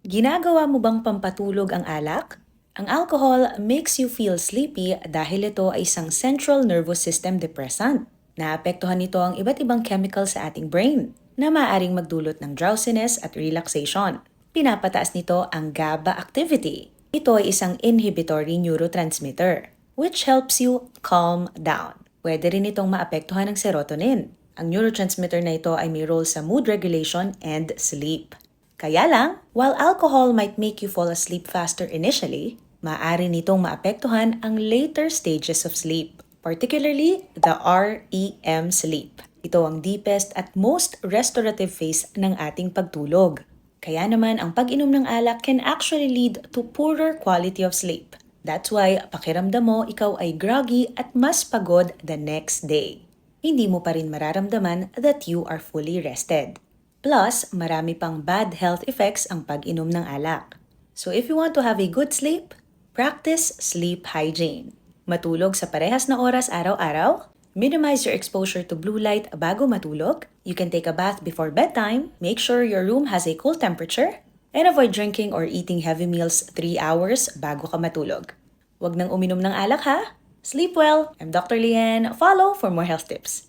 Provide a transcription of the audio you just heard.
Ginagawa mo bang pampatulog ang alak? Ang alcohol makes you feel sleepy dahil ito ay isang central nervous system depressant. Naapektuhan nito ang iba't ibang chemical sa ating brain na maaaring magdulot ng drowsiness at relaxation. Pinapataas nito ang GABA activity. Ito ay isang inhibitory neurotransmitter which helps you calm down. Pwede rin itong maapektuhan ng serotonin. Ang neurotransmitter na ito ay may role sa mood regulation and sleep. Kaya lang, while alcohol might make you fall asleep faster initially, maaari nitong maapektuhan ang later stages of sleep, particularly the REM sleep. Ito ang deepest at most restorative phase ng ating pagtulog. Kaya naman, ang pag-inom ng alak can actually lead to poorer quality of sleep. That's why pakiramdam mo ikaw ay groggy at mas pagod the next day. Hindi mo pa rin mararamdaman that you are fully rested. Plus, marami pang bad health effects ang pag-inom ng alak. So if you want to have a good sleep, practice sleep hygiene. Matulog sa parehas na oras araw-araw, minimize your exposure to blue light bago matulog, you can take a bath before bedtime, make sure your room has a cool temperature, and avoid drinking or eating heavy meals 3 hours bago ka matulog. Huwag nang uminom ng alak ha! Sleep well! I'm Dr. Lian. Follow for more health tips.